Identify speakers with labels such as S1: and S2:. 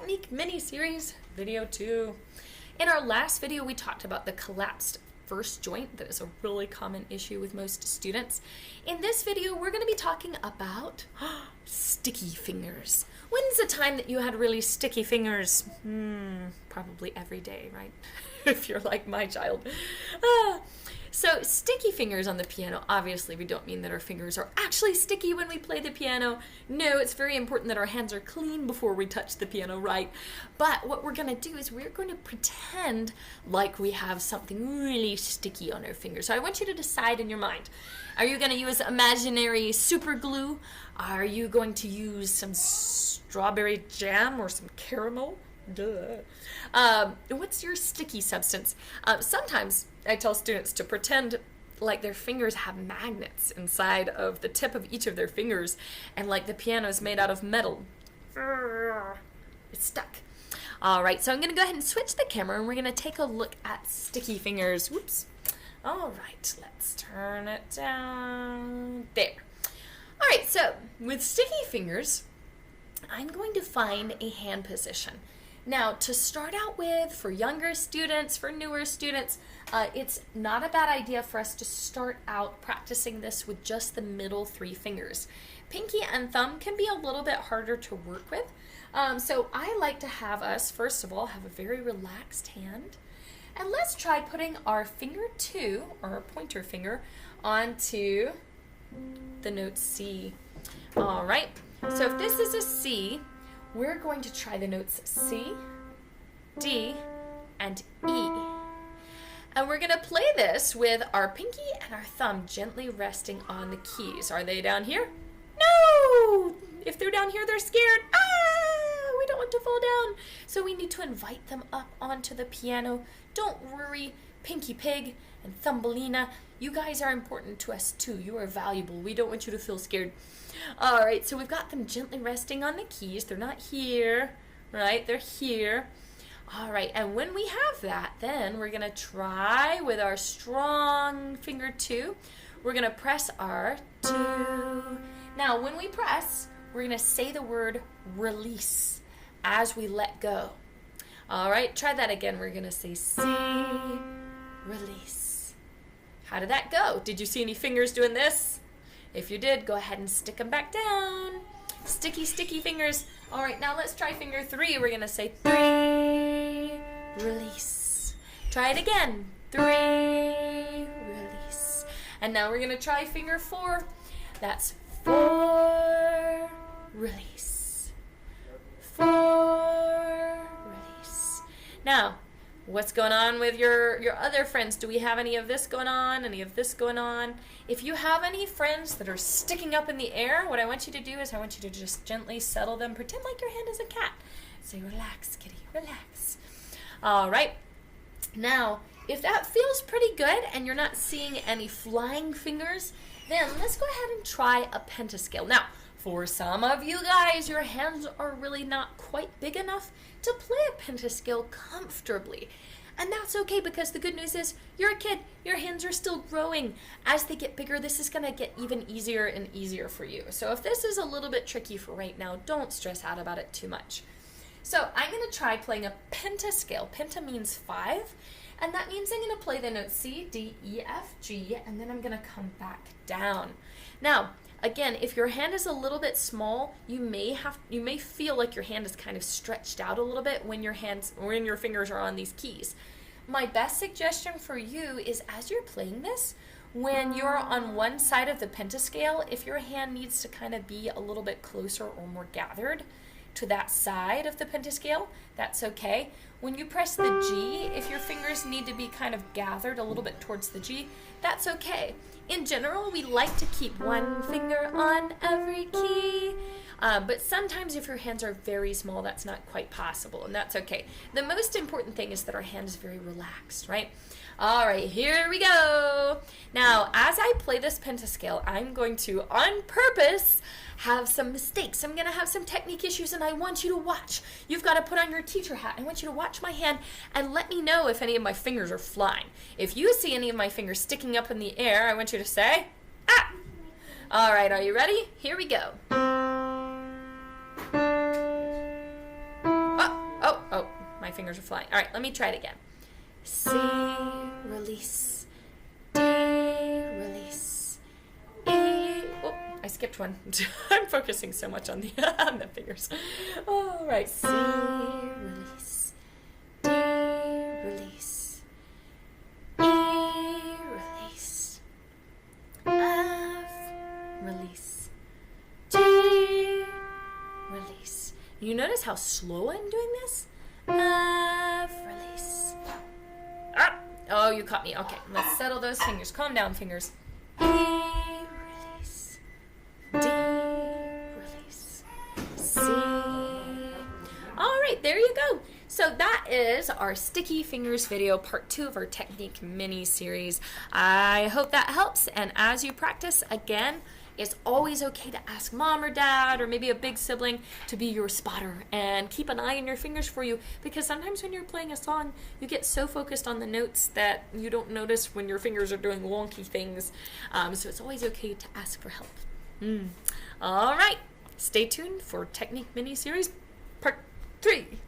S1: Technique mini-series, video 2. In our last video, we talked about the collapsed first joint. That is a really common issue with most students. In this video, we're going to be talking about sticky fingers. When's the time that you had really sticky fingers? Probably every day, right? If you're like my child. So sticky fingers on the piano, obviously we don't mean that our fingers are actually sticky when we play the piano. No, it's very important that our hands are clean before we touch the piano, right? But what we're going to do is we're going to pretend like we have something really sticky on our fingers. So I want you to decide in your mind. Are you going to use imaginary super glue? Are you going to use some strawberry jam or some caramel? Duh. What's your sticky substance? Sometimes I tell students to pretend like their fingers have magnets inside of the tip of each of their fingers, and like the piano is made out of metal. It's stuck. All right, so I'm going to go ahead and switch the camera, and we're going to take a look at sticky fingers. Whoops. All right, let's turn it down. There. All right, so with sticky fingers, I'm going to find a hand position. Now, to start out with, for younger students, for newer students, it's not a bad idea for us to start out practicing this with just the middle 3 fingers. Pinky and thumb can be a little bit harder to work with. So I like to have us, first of all, have a very relaxed hand. And let's try putting our finger 2, or our pointer finger, onto the note C. All right, so if this is a C, we're going to try the notes C, D, and E. And we're going to play this with our pinky and our thumb gently resting on the keys. Are they down here? No! If they're down here, they're scared. We don't want to fall down. So we need to invite them up onto the piano. Don't worry, Pinky Pig and Thumbelina. You guys are important to us too. You are valuable. We don't want you to feel scared. All right, so we've got them gently resting on the keys. They're not here, right? They're here. All right, and when we have that, then we're going to try with our strong finger 2. We're going to press our 2. Now, when we press, we're going to say the word release as we let go. All right, try that again. We're going to say C, release. How did that go? Did you see any fingers doing this? If you did, go ahead and stick them back down. Sticky, sticky fingers. All right, now let's try finger 3. We're going to say 3, release. Try it again. 3, release. And now we're going to try finger 4. That's 4, release. 4, release. Now, what's going on with your other friends? Do we have any of this going on? Any of this going on? If you have any friends that are sticking up in the air, what I want you to do is I want you to just gently settle them. Pretend like your hand is a cat. Say, relax, kitty, relax. All right. Now, if that feels pretty good and you're not seeing any flying fingers, then let's go ahead and try a pentascale. Now, for some of you guys, your hands are really not quite big enough to play a pentascale comfortably. And that's okay, because the good news is you're a kid. Your hands are still growing. As they get bigger, this is going to get even easier and easier for you. So if this is a little bit tricky for right now, don't stress out about it too much. So I'm going to try playing a pentascale. Penta means 5. And that means I'm going to play the note C, D, E, F, G, and then I'm going to come back down. Now, again, if your hand is a little bit small, you may feel like your hand is kind of stretched out a little bit when your fingers are on these keys. My best suggestion for you is, as you're playing this, when you're on one side of the pentascale, if your hand needs to kind of be a little bit closer or more gathered to that side of the pentascale, that's okay. When you press the G, if your fingers need to be kind of gathered a little bit towards the G, that's okay. In general, we like to keep one finger on every key, but sometimes if your hands are very small, that's not quite possible, and that's okay. The most important thing is that our hand is very relaxed, right? All right, here we go. Now, as I play this pentascale, I'm going to, on purpose, have some mistakes. I'm going to have some technique issues, and I want you to watch. You've got to put on your teacher hat. I want you to watch my hand and let me know if any of my fingers are flying. If you see any of my fingers sticking up in the air, I want you to say, ah! All right, are you ready? Here we go. Oh. fingers are flying. All right, let me try it again. C, release. D, release. E, oh, I skipped one. I'm focusing so much on the, on the fingers. All right, C, release. D, release. E, release. F, release. G, release. You notice how slow I'm doing this? F, release. Ah! Oh, you caught me. Okay, let's settle those fingers. Calm down, fingers. E, release. D, release. C. All right, there you go. So that is our Sticky Fingers video, part 2 of our technique mini series. I hope that helps, and as you practice, again, it's always okay to ask mom or dad or maybe a big sibling to be your spotter and keep an eye on your fingers for you, because sometimes when you're playing a song, you get so focused on the notes that you don't notice when your fingers are doing wonky things. So it's always okay to ask for help. All right, stay tuned for technique mini series part 3.